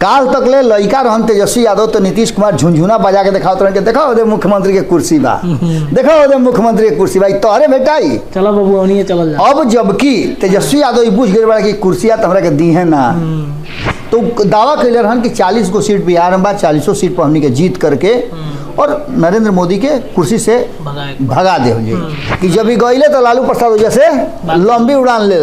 काल तक ले लड़का रहन तेजस्वी यादव तो नीतीश कुमार झुनझुना बजा के दिखाओ तुरंत देखो ओदे मुख्यमंत्री के कुर्सी बा देखो ओदे मुख्यमंत्री के कुर्सी बा तोहरे बेटाई चलो बाबू ओनिए चल जा। अब जबकि तेजस्वी यादव बुझ गए बड़ा कि कुर्सिया तहरा के दी है ना तो दावा कैले रहन कि 40 गो सीट बिहार में बा 40 सीट पर हमनी के जीत करके और नरेंद्र मोदी के कुर्सी से भगा दे कि जब भी गईले तो लालू प्रसाद वजह से लंबी उड़ान ले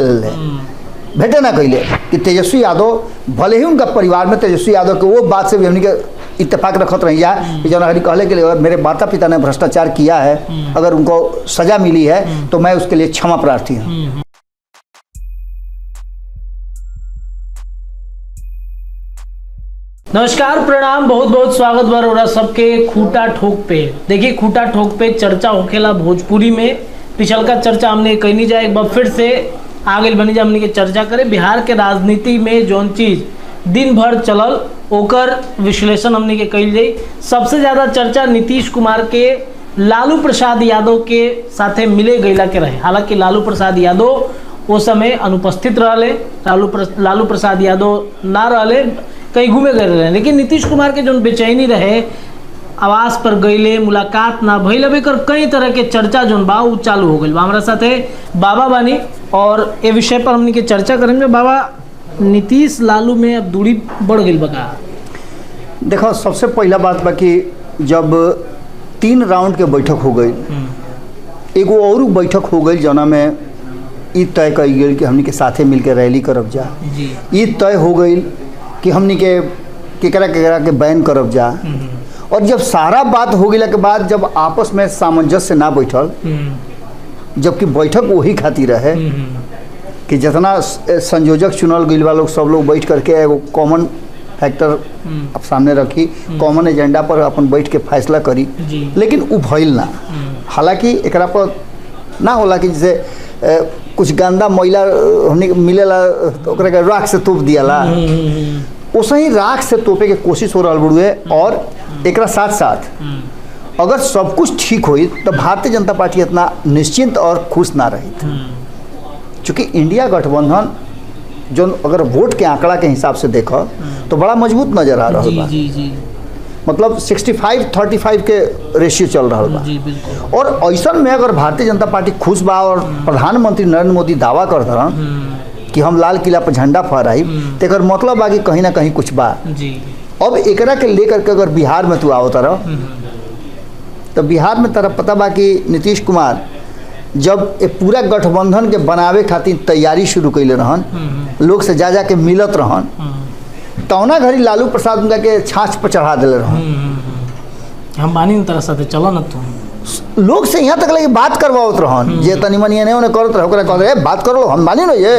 भेटे ना कैले कि तेजस्वी यादव भले ही उनका परिवार में तेजस्वी यादव के वो बात से भी हमने के इत्तेफाक रखत रही कि जौन अगर कहले के लिए मेरे माता पिता ने भ्रष्टाचार किया है अगर उनको सजा मिली है तो मैं उसके लिए क्षमा प्रार्थी हूँ। नमस्कार प्रणाम बहुत बहुत स्वागत बा रहा सबके खूटा ठोक पे। देखिए खूटा ठोक पे चर्चा होखेला भोजपुरी में पिछल का चर्चा हमने कहीं जाए एक बार फिर से आगे बनी जा हमने के चर्चा करे बिहार के राजनीति में जौन चीज दिन भर चलल ओकर विश्लेषण हमने के कही जाए। सबसे ज्यादा चर्चा नीतीश कुमार के लालू प्रसाद यादव के साथे मिले गईला के रहे। हालांकि लालू प्रसाद यादव वो समय अनुपस्थित रहे, लालू प्रसाद यादव ना रहे कहीं घूमे गए रहे, लेकिन नीतीश कुमार के जो बेचैनी रहे आवास पर गईले मुलाकात ना भइल अब एकर कई तरह के चर्चा जोन बा उ चालू हो गई बा। हमारा साथे बाबा बानी और ये विषय पर हमने के चर्चा करेंगे। बाबा नीतीश लालू में अब दूरी बढ़ गई बका। देखो सबसे पहला बात बा कि जब 3 राउंड के बैठक हो गई एगो और बैठक हो गई जना में ई तय कई गई कि हमनी के साथे मिलकर रैली करब जा, ई तय हो गई कि हमनी के केकरा के बैन करब जा। और जब सारा बात हो गया के बाद जब आपस में सामंजस्य ना बैठल जबकि बैठक वही खातिर है कि जितना संयोजक चुनल गई लोग सब लोग बैठ करके एगो कॉमन फैक्टर अब सामने रखी कॉमन एजेंडा पर अपन बैठ के फैसला करी, लेकिन उ भइल ना। हालांकि एकरा पर ना होला कि जैसे कुछ गंदा मैला हमने मिलेला तो ओकरा के राख से तोप दियाला उसे ही राख से तोपे के कोशिश हो रहा बुढ़े। और एकरा साथ साथ अगर सब कुछ ठीक हुई तो भारतीय जनता पार्टी इतना निश्चिंत और खुश ना रही थी, चूँकि इंडिया गठबंधन जो अगर वोट के आंकड़ा के हिसाब से देखो तो बड़ा मजबूत नजर आ रहा है। मतलब 65-35 के रेशियो चल रहा बा। और ऐसा में अगर भारतीय जनता पार्टी खुश बा और प्रधानमंत्री नरेंद्र मोदी दावा कर रहा कि हम लाल किला पर झंडा फहराई तो एक मतलब बा कि कहीं ना कहीं कुछ बा। अब एकरा के लेकर के अगर बिहार में तू आवत रह तो बिहार में तरफ पता बा कि नीतीश कुमार जब एक पूरा गठबंधन के बनावे खातिर तैयारी शुरू कैले रहन लोग से जा के मिलत रहन तौना घड़ी लालू प्रसाद उनका के छाछ पर चढ़ा दिले रहन। हम बानी तरह साथे चलो ना तू लोग से यहाँ तक लगे बात करवावत रहन जे तनी मनी एने ओने करत रह ओकरा कहत रहे बात करो हम बानी न ये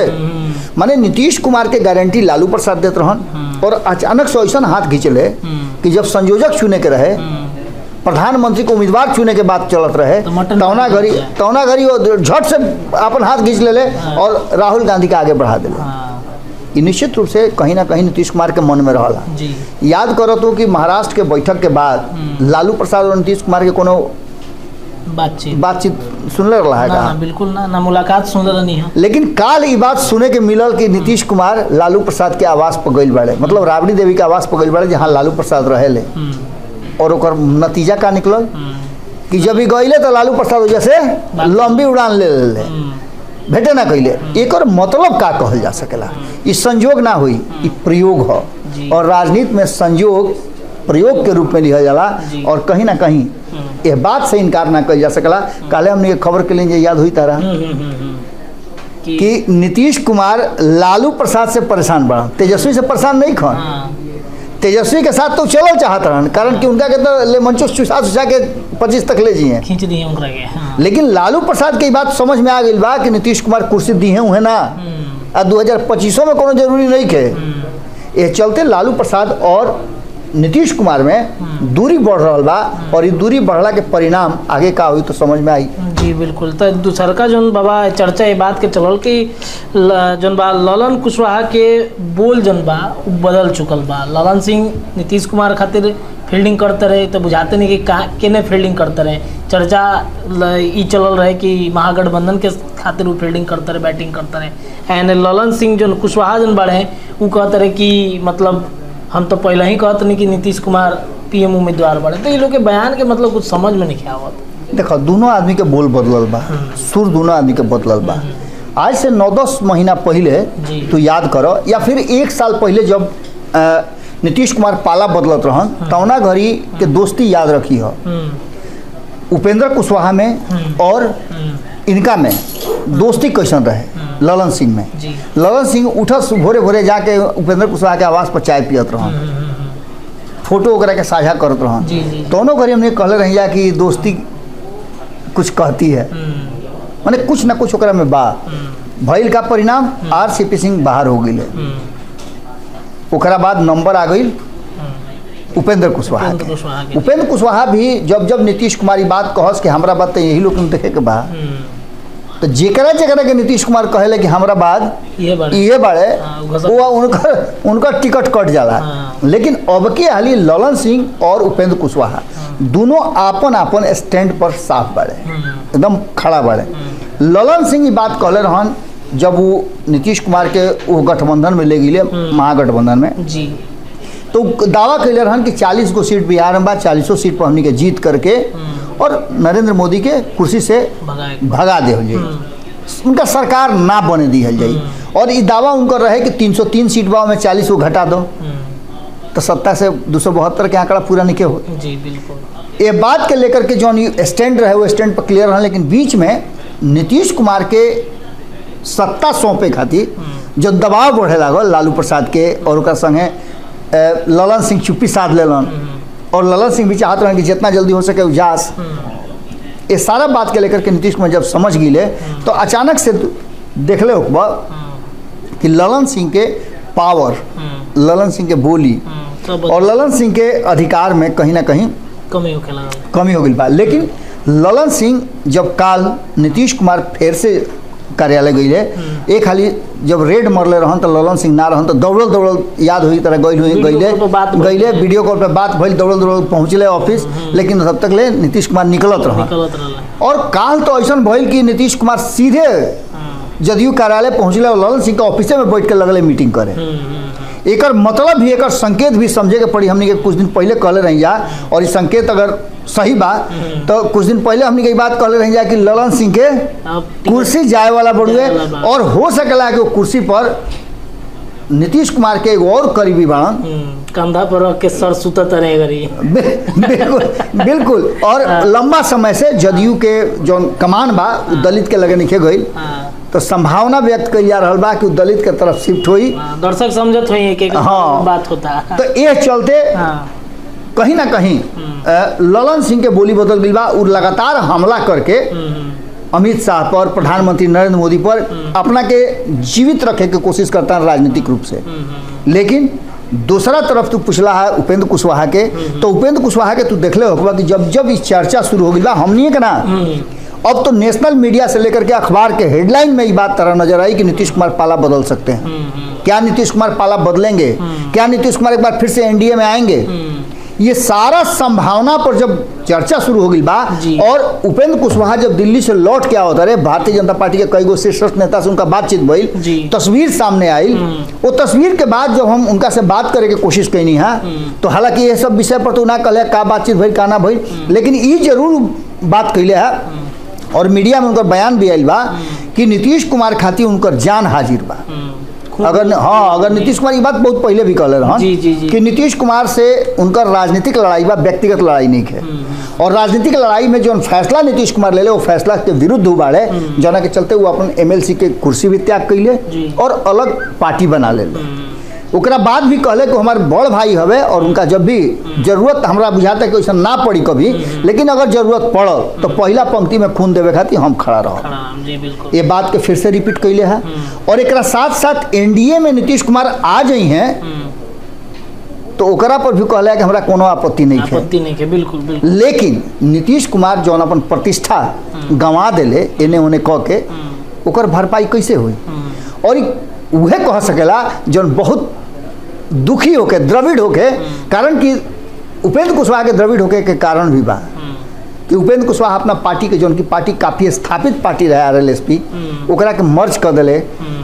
माने नीतीश कुमार के गारंटी लालू प्रसाद देत रहन। और अचानक से ऐसा हाथ खींचले कि जब संयोजक चुने के रहे प्रधानमंत्री को उम्मीदवार चुने के बाद चलत रहे तौना घड़ी वो झट से अपन हाथ खींच ले और राहुल गांधी के आगे बढ़ा दिले। निश्चित रूप से कहीं ना कहीं नीतीश कुमार के मन में रहला। याद करो तो कि महाराष्ट्र के बैठक के बाद लालू प्रसाद और नीतीश कुमार के कोनो बातचीत सुनले रहा है ना, बिल्कुल ना मुलाकात सुन रही है। लेकिन काल ये बात सुने के मिलल कि नीतीश कुमार लालू प्रसाद के आवास पर गई बड़े मतलब राबड़ी देवी के आवास पर गई बड़े जहाँ लालू प्रसाद रहे ले। और ओकर नतीजा का निकलल कि जब ही गईले तो लालू प्रसाद वजह से लंबी उड़ान ले भेटे ना कैले। एक मतलब का कहल जा सकेला ई संयोग ना हुई ई प्रयोग हो और राजनीति में संयोग प्रयोग के रूप में लिया जाला और कहीं ना कहीं यह बात से इनकार ना कल जा सकला। काले हमने खबर के लिए याद हुई तारा कि नीतीश कुमार लालू प्रसाद से परेशान बड़ा तेजस्वी से परेशान नहीं खन। तेजस्वी के साथ तो चलो चाहत रहन कारण कि उनका के तो ले मंचो चुसा के 25 तक ले जिए खींच दिए उनका के। लेकिन लालू प्रसाद की बात समझ में आ गई बा कि नीतीश कुमार कुर्सी दी है उन्हें ना आ 2025 में कोनो जरूरी नहीं के। ये चलते लालू प्रसाद और नीतीश कुमार में दूरी बढ़ रहा बा और ये दूरी बढ़ला के परिणाम आगे का हुई तो समझ में आई। जी बिल्कुल। तो दूसर का जौन बाबा चर्चा ये बात के चलल कि जौन बा ललन कुशवाहा के बोल जौन बा बदल चुकल बा। ललन सिंह नीतीश कुमार खातिर फील्डिंग करते रहे तो बुझाते नहीं कि केने फील्डिंग करते रहे। चर्चा ये चलल रहे कि महागठबंधन के खातिर वो फील्डिंग करते रहे बैटिंग करते रहे। एंड ललन सिंह जो कुशवाहा जन बड़े वो कहते रहे कि मतलब हम तो पहले ही कहते नहीं कि नीतीश कुमार पीएम उम्मीदवार बने, तो ये लोग के बयान के मतलब कुछ समझ में नहीं आवत। देखो दोनों आदमी के बोल बदलल बा, सुर दोनों आदमी के बदलल बा। आज से 9-10 महीना पहले तू याद करो, या फिर 1 साल पहले जब नीतीश कुमार पाला बदलत रहन तौना घड़ी के दोस्ती याद रखी हो, उपेंद्र कुशवाहा में और इनका में दोस्ती कैसन रहे, ललन सिंह में। ललन सिंह उठस भोरे भोरे जाके उपेंद्र कुशवाहा के आवास पर चाय पियत रहन, फोटो वगैरह के साझा करत रहन। दोनों घड़ी हमने कहले रहिया कि दोस्ती कुछ कहती है, माने कुछ ना कुछ ओकरा में बा। भइल का परिणाम आरसीपी सिंह बाहर हो गई, ओकरा बाद नंबर आ गई उपेंद्र कुशवाहा। उपेंद्र कुशवाहा भी जब जब नीतीश कुमार ई बात कहस कि हमरा बात तो यही लोग देखे के बा, तो जेकरा जेकरा के नीतीश कुमार कहेले कि हमरा बाद ये बाड़े वो उनका टिकट कट जाला। लेकिन अब के हाली ललन सिंह और उपेंद्र कुशवाहा दोनों आपन आपन स्टैंड पर साफ बाड़े, एकदम खड़ा बाड़े। ललन सिंह ये बात कहले रहन जब वो नीतीश कुमार के वो गठबंधन में ले गए, महागठबंधन में जी, तो दावा कैले रहन कि 40 गो सीट बिहार में बा, 40 सीट पर हमनी के जीत करके और नरेंद्र मोदी के कुर्सी से भगा दे जाए, उनका सरकार ना बने दी जाए। और ये दावा उनका रहे कि 303 सीट बा में 40 को घटा दो, तो 70 से 272 के आंकड़ा पूरा नहीं हो जी। बिल्कुल ये बात के लेकर के जो स्टैंड रहे वो स्टैंड पर क्लियर रहा। लेकिन बीच में नीतीश कुमार के सत्ता सौंपे खातिर जो दबाव बढ़े लागल लालू प्रसाद के और ओकर संगे ललन सिंह चुप्पी साध लेलन, और ललन सिंह भी चाहते रहे कि जितना जल्दी हो सके उजास। ये सारा बात के लेकर के नीतीश कुमार जब समझ गए तो अचानक से देख ले होगा कि ललन सिंह के पावर, ललन सिंह के बोली और ललन सिंह के अधिकार में कहीं ना कहीं कमी हो गई बा। लेकिन ललन सिंह जब काल नीतीश कुमार फिर से कार्यालय गई एक हाली जब रेड मरले रहन तो ललन सिंह ना रहन तो दौड़ल याद हुई तरह गईले वीडियो कॉल पे बात भइल, दौड़ल पहुँचले ऑफिस। लेकिन तब तक ले नीतीश कुमार निकलत रहन और काल तो ऐसा भइल कि नीतीश कुमार सीधे जदयू कार्यालय पहुँचले और ललन सिंह के ऑफिसे में बैठ के लगले मीटिंग करे। एक मतलब भी एक संकेत भी समझे के पड़ी। हमने के कुछ दिन पहले कहले रही जा, और ये संकेत अगर सही बा तो कुछ दिन पहले हमने के बात कहले रही जा कि ललन सिंह के कुर्सी जाए वाला बड़ुए, और हो सकेला कि वो कुर्सी पर नीतीश कुमार के एक और करीबी बाड़न, कंधा पर रख के सर सुतत रहे बिल्कुल। और लंबा समय से जदयू के जो कमान बा दलित के लगे निके गई, तो संभावना व्यक्त करी जा रहा बा कि दलित के तरफ शिफ्ट हुई। दर्शक समझत हुई एक बात होता है। तो ये चलते कहीं ना कहीं ललन सिंह के बोली बदल गई बा। और लगातार हमला करके अमित शाह पर, प्रधानमंत्री नरेंद्र मोदी पर अपना के जीवित रखे के कोशिश करता है राजनीतिक रूप से। लेकिन दूसरा तरफ तू पूछला है उपेंद्र कुशवाहा के, तो उपेंद्र कुशवाहा के तू देखले होगा कि जब जब इस चर्चा शुरू हो गई बा हमनी के ना, अब तो नेशनल मीडिया से लेकर के अखबार के हेडलाइन में ये बात तरह नजर आई कि नीतीश कुमार पाला बदल सकते हैं। क्या नीतीश कुमार पाला बदलेंगे? क्या नीतीश कुमार एक बार फिर से एनडीए में आएंगे? ये सारा संभावना पर जब चर्चा शुरू हो गई बा, और उपेंद्र कुशवाहा जब दिल्ली से लौट के आवत रहे, भारतीय जनता पार्टी के कई गो शीर्ष नेता से उनका बातचीत भइल, तस्वीर सामने आई। वो तस्वीर के बाद जब हम उनका से बात करे के कोशिश कैनी है, तो हालांकि ये सब विषय पर तो ना कहले का बातचीत भइल का ना भइल, लेकिन ये जरूर बात कैले है और मीडिया में उनका बयान भी आयल बा कि नीतीश कुमार खातिर उनकर जान हाजिर बा। अगर नीतीश कुमार ये बात बहुत पहले भी कहले रहन कि नीतीश कुमार से उनका राजनीतिक लड़ाई बा, व्यक्तिगत लड़ाई नहीं है। और राजनीतिक लड़ाई में जो फैसला नीतीश कुमार ले वो फैसला के विरुद्ध हो बाड़े, जना के चलते वो अपन एमएलसी के कुर्सी भी त्याग कैले और अलग पार्टी बना ले। ओकरा बाद भी कहले कि हमारे बड़ भाई हवे और उनका जब भी जरूरत हमरा बुझाता कि वैसा ना पड़ी कभी, लेकिन अगर जरूरत पड़ल तो पहला पंक्ति में खून देवे खातिर हम खड़ा रह। ये बात के फिर से रिपीट कैले है। और एक साथ साथ एनडीए में नीतीश कुमार आ जाई हैं तो ओकरा पर भी कहले कि हमरा कोनो आपत्ति नहीं है। बिल्कुल। लेकिन नीतीश कुमार जौन अपन प्रतिष्ठा गंवा देले एने ओने कह के, ओकर भरपाई कैसे हुई? और वह कह सकेला जौन बहुत दुखी होके, द्रविड़ होके, कारण कि उपेंद्र कुशवाहा के द्रविड़ होके के कारण भी बा कि उपेंद्र कुशवाहा अपना पार्टी के जौन की पार्टी काफ़ी स्थापित पार्टी रहे आरएलएसपी, ओकरा के मर्ज कर दिले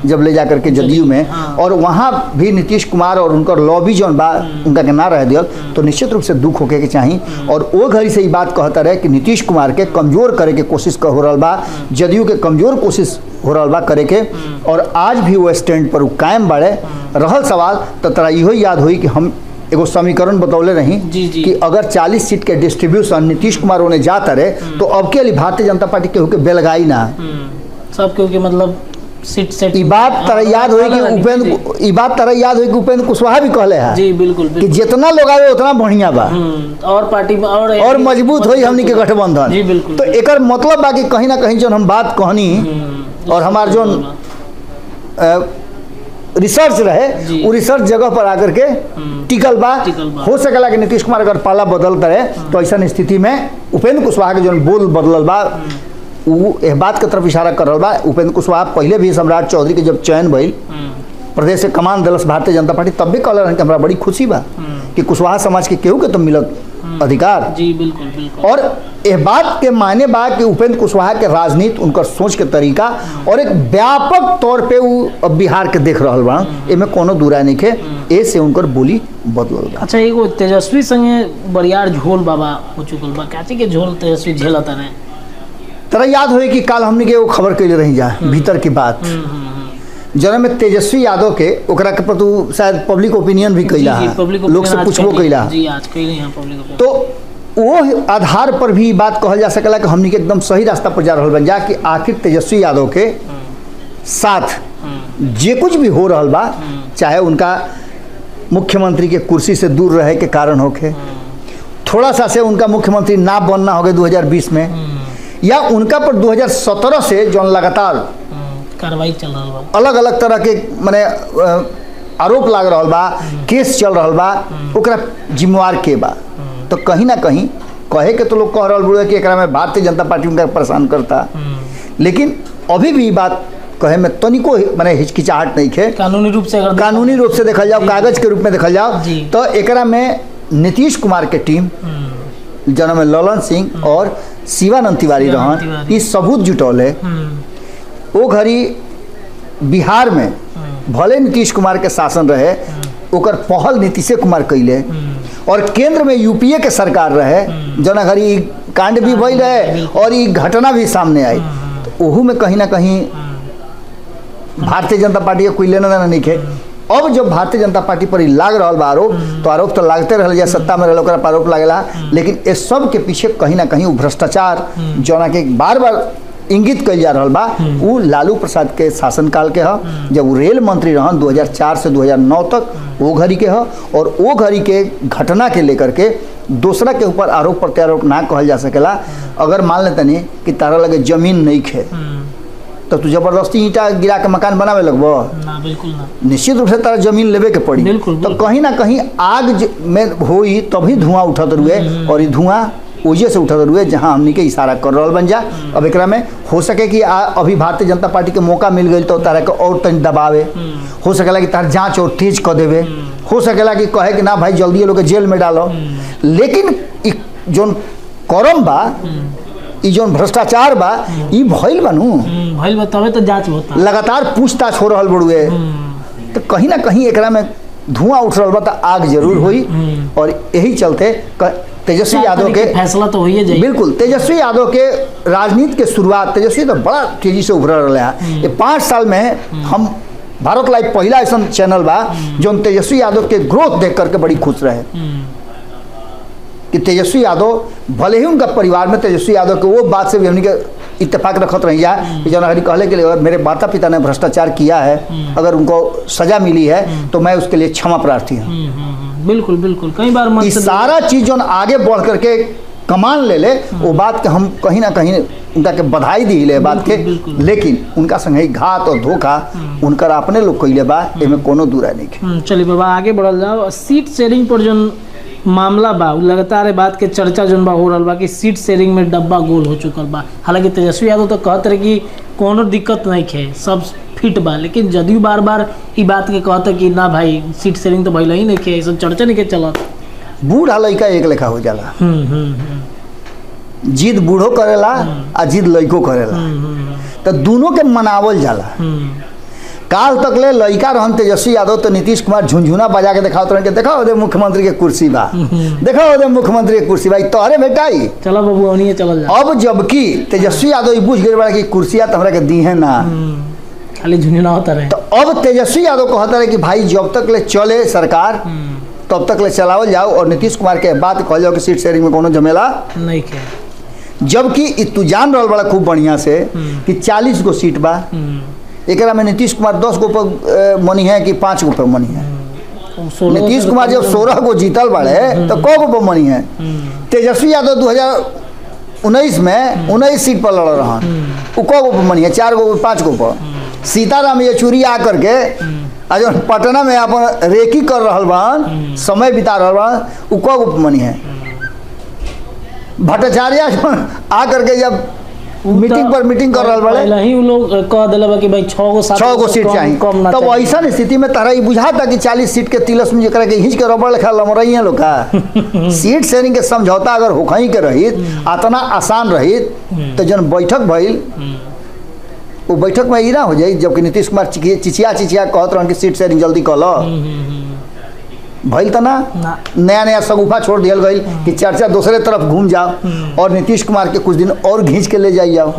जब ले जाकर के जदयू में, और वहाँ भी नीतीश कुमार और उनका लॉबी जौन बा उनका के ना रह दियल, तो निश्चित रूप से दुख होके के चाहिए। और वो घड़ी से ये बात कहता रहे कि नीतीश कुमार के कमज़ोर करे के कोशिश हो रहा बा, जदयू के कमज़ोर कोशिश हो रहा बा करे के, और आज भी वो स्टैंड पर कायम बाड़े। रहल सवाल तो तोरा इहो याद हुई कि हम एगो समीकरण बतौले रही कि अगर 40 सीट के डिस्ट्रीब्यूशन नीतीश कुमार उन्हें जाता रहे तो अब के लिए भारतीय जनता पार्टी केहू के बेलगाई ना सब केहू के मतलब सीट सेट। ई बात तरह याद हुई कि उपेंद्र कुशवाहा भी कहले है जी बिल्कुल कि जितना लोग आवे उतना बढ़िया बा और पार्टी और मजबूत होई हमनी के गठबंधन। जी बिल्कुल। तो एकर मतलब बा कि कहीं ना कहीं जो हम बात कहनी और हमार जो रिसर्च रहे वो रिसर्च जगह पर आकर के टिकल बा। हो सकेला कि नीतीश कुमार अगर पाला बदलता रहे तो ऐसा स्थिति में उपेंद्र कुशवाहा के जो बोल बदलल बा वो एह बात के तरफ इशारा कर रहा बा। उपेंद्र कुशवाहा पहले भी सम्राट चौधरी के जब चयन भइल प्रदेश से कमान दिलस भारतीय जनता पार्टी, तब भी कहल कि हमरा बड़ी खुशी बा कि कुशवाहा समाज के केहू के तो मिलत अधिकार। जी बिल्कुल बिल्कुल। और यह बात के माने बा कि उपेंद्र कुशवाहा के राजनीति, उनकर सोच के तरीका और एक व्यापक तौर पे वो बिहार के देख रहल बा, एमे कोनो दूरा नहीं है, ए से उनकर बोली बदलल बा। अच्छा, एगो तेजस्वी संगे बरियार झोल बाबा हो चुकल बा, काची के झोल तेजस्वी झेलता रहे। तरा याद होई कि काल हमने के वो खबर कैले रही जा भीतर की बात जरा में तेजस्वी यादव के ओकरा के पर तू शायद पब्लिक ओपिनियन भी कैला, लोग से पूछबो कैला जी, आज कैले हैं पब्लिक ओपिनियन। तो वो आधार पर भी बात कहल जा सकेला कि हमनी के एकदम सही रास्ता पर जा रहल बन जा कि आखिर तेजस्वी यादव के साथ जे कुछ भी हो रहल बा, चाहे उनका मुख्यमंत्री के कुर्सी से दूर रहे के कारण होके, थोड़ा सा से उनका मुख्यमंत्री ना बनना हो गया 2020 में, या उनका पर 2017 से जो लगातार कार्रवाई चल रहा बा, अलग अलग तरह के माने आरोप लाग रहा बा, केस चल रहा बा, ओकरा जिम्मेवार के बा। तो कहीं ना कहीं कहे के तो लोग कह रहा बुढ़े कि एकरा में भारतीय जनता पार्टी उनका परेशान करता, लेकिन अभी भी बात कहे में तनिको माने हिचकिचाहट नहीं है। कानूनी रूप से देखल जाओ, कागज के रूप में देखल जाओ तो एकरा में नीतीश कुमार के टीम जना में ललन सिंह और शिवानंद तिवारी रहन, ये सबूत जुटौले। वो घड़ी बिहार में भले नीतीश कुमार के शासन रहे, ओकर पहल नीतीश कुमार कैले, और केंद्र में यूपीए के सरकार रहे, जना घड़ी कांड भी भइल रहे और ये घटना भी सामने आई। तो ओहू में कहीं ना कहीं भारतीय जनता पार्टी के कोई लेना देना नहीं है। अब जब भारतीय जनता पार्टी पर लाग रहा बा आरोप, तो आरोप तो लागते रह जाए, सत्ता में रह पर आरोप लागेला, लेकिन इस सब के पीछे कहीं ना कहीं भ्रष्टाचार जना के बार बार इंगित कल जा रहा बा, वो लालू प्रसाद के शासनकाल के है, जब वो रेल मंत्री रहन 2004 से 2009 तक, वो घड़ी के है। और वो घड़ी के घटना के लेकर के दूसरा के ऊपर आरोप प्रत्यारोप ना कहल जा सकेला। अगर मान लेते नहीं कि तारा लगे जमीन नहीं खे तो तू जबरदस्ती ईंटा गिरा के मकान बनावे लगबो ना, बिल्कुल ना। निश्चित रूप से तारा जमीन लेवे के पड़ी। तो कहीं ना कहीं आग में होई तभी धुआं उठत रुए, और ये धुआं ओजे से उठत रुए जहां हमनी के इशारा कर रहा बन जा। अब एकरा में हो सके कि अभी भारतीय जनता पार्टी के मौका मिल गई तो तारा के और तन दबावे, हो सकेला कि तार जांच और तेज कर देवे, हो सकेला कि कहे कि ना भाई जल्दी लोग जेल में डालो। लेकिन जोन करम बा, ई जोन भ्रष्टाचार बा, ई भइल बा तबे तो जांच होता, लगातार पूछताछ हो रहल बड़ुए। तो कहीं ना कहीं एकरा में धुआं उठ रहा बा, तो आग जरूर हुई। और यही चलते तेजस्वी यादव के फैसला तो होइए जाए। बिल्कुल, तेजस्वी यादव के राजनीति के शुरुआत तेजस्वी तो बड़ा तेजी से उभर रहा है। ये 5 साल में हम भारत लाइव पहला ऐसा चैनल बा जो तेजस्वी यादव के ग्रोथ देख करके बड़ी खुश रहे कि तेजस्वी यादव, भले ही उनका परिवार में तेजस्वी यादव के वो बात से भी हमने के इत्तेफाक रखत रही है कि जनहरी कहले के लिए मेरे माता पिता ने भ्रष्टाचार किया है, अगर उनको सजा मिली है तो मैं उसके लिए क्षमा प्रार्थी हूँ। बिल्कुल बिल्कुल, कई बार सारा चीज जो आगे बढ़ करके कमान ले वो बात के हम कहीं ना कहीं उनका के बधाई दी ले बात के, लेकिन उनका संग घात और धोखा उनकर अपने लोग कैले बा, एमे कोनो दूरा नहीं है। चलिए बाबा आगे बढ़ल जाओ। सीट शेयरिंग पर जो मामला बा लगातार बात के चर्चा जो बा हो रहा बा कि सीट शेयरिंग में डब्बा गोल हो चुकल बा। हालांकि तेजस्वी यादव तो कहत रहे कि कोनो दिक्कत नहीं है, सब फिट बा, लेकिन जदयू बार बार ये बात के कहता कि ना भाई सीट शेयरिंग तो भइल ही नहीं है, सब चर्चा नहीं के चलत। बूढ़ा लड़का एक लेखा हो जाला, जिद बूढ़ो करेला आ जिद लड़को करेला, तो दोनों के मनावल जाला। काल तक ले लड़का रहन तेजस्वी यादव तो नीतीश कुमार झुनझुना बजा के दिखाओ तुरंत देखो ओदे मुख्यमंत्री के कुर्सी बा, देखो ओदे मुख्यमंत्री के कुर्सी बा, तोहरे बेटाई चलो बाबू ओनिए चलल जा। अब जबकि तेजस्वी यादव ई बुझ गए बड़ा कि कुर्सिया तो हमरा के दी है ना, खाली झुनझुना होता रहे। तो अब तेजस्वी यादव कहता रहे कि भाई जब तक ले चले सरकार तब तक ले चलावल जाओ, और नीतीश कुमार के बात कहल जाओ कि सीट शेयरिंग में कोनो झमेला नहीं के। जबकि तू जान रहल बड़ा खूब बढ़िया से कि 40 गो सीट बा, एकरा में नीतीश कुमार 10 गो पर मनी है कि 5 गो पर मनी है। नीतीश कुमार जब 16 गो जीतल बाड़े तो क गो पर मनी है। तेजस्वी यादव 2019 में 19 सीट पर लड़ रहा, वो क गो पर मनी है, 4 गो 5 गो पर। सीताराम येचुरी आ करके आज पटना में अपन रेकी कर रहल बान, समय बिता रहल बान, वो क गो पर मनी है। भट्टाचार्य आ करके जब मीटिंग पर मीटिंग कर रहल बड़े पहले ही वो लोग कह दिले बा कि भाई 6 गो सीट चाहिए, तब ऐसा स्थिति में तारा ई बुझाता कि 40 सीट के तिलस में जरा के हिंच के रबड़ लेखा लमरई है लोग का। सीट शेयरिंग के समझौता अगर होखई के रही इतना आसान रही तो जन बैठक भइल वो बैठक में ही ना हो जाए, जबकि नीतीश कुमार चिचिया कहत रहन कि सीट शेयरिंग जल्दी कर लो, भइल तो ना नया नया सगुफा छोड़ दिया गई कि चर्चा दूसरे तरफ घूम जाओ और नीतीश कुमार के कुछ दिन और घींच के ले जाई जाओ।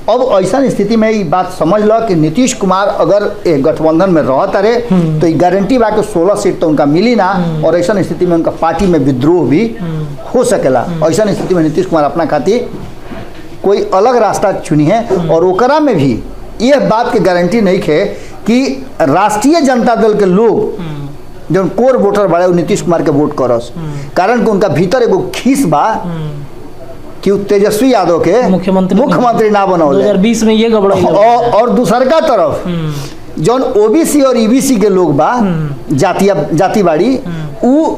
अब ऐसा स्थिति में ये बात समझ लो कि नीतीश कुमार अगर एक गठबंधन में रहता रहे तो ये गारंटी बा कि 16 सीट तो उनका मिली ना, और ऐसा स्थिति में उनका पार्टी में विद्रोह भी हो सकेला। ऐसा स्थिति में नीतीश कुमार अपना खातिर कोई अलग रास्ता चुनी है, और ओकरा में भी यह बात की गारंटी नहीं है कि राष्ट्रीय जनता दल के लोग जो कोर वोटर बड़े नीतीश कुमार के वोट करस, कारण कि उनका भीतर एगो खीस बा कि तेजस्वी यादव के मुख्यमंत्री ना बनाओ 2020 में ये गड़बड़। और दूसर का तरफ जौन ओबीसी और ईबीसी के लोग बा जाति बाड़ी, उ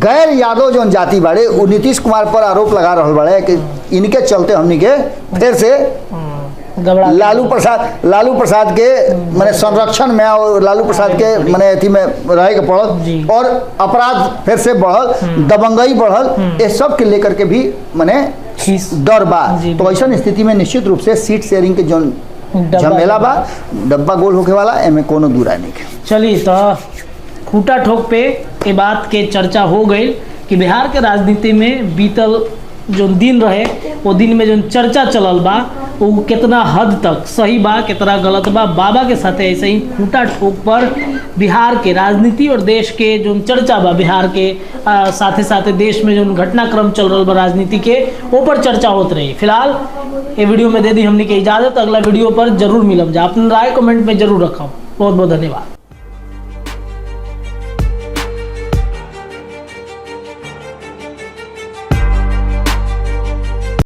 गैर यादव जौन जाति बाड़े वो नीतीश कुमार पर आरोप लगा रहा बड़े कि इनके चलते हमनी के फिर से लालू प्रसाद के माने संरक्षण में और लालू प्रसाद के माने अथी में रहे के पड़ल, और अपराध फिर से बढ़ल, दबंगई बढ़ल, ये सब के लेकर के भी माने डर बा। तो ऐसा स्थिति में निश्चित रूप से सीट शेयरिंग के जो झमेला बा डब्बा गोल होके वाला एमे कोनो दूरा नहीं है। चलिए तो खूटा ठोक पे ये बात के चर्चा हो गई कि बिहार के राजनीति में बीतल जो दिन रहे वो दिन में जो चर्चा चलल बा वो कितना हद तक सही बा कितना गलत बा। बाबा के साथ ऐसे ही खूटा ठोक पर बिहार के राजनीति और देश के जो चर्चा बा बिहार के साथे साथे देश में जो घटनाक्रम चल रहा बा राजनीति के ऊपर चर्चा होत रही। फिलहाल ये वीडियो में दे दी हमने की इजाज़त, अगला वीडियो पर जरूर मिलम जा। अपनी राय कमेंट में जरूर रखा। बहुत बहुत धन्यवाद।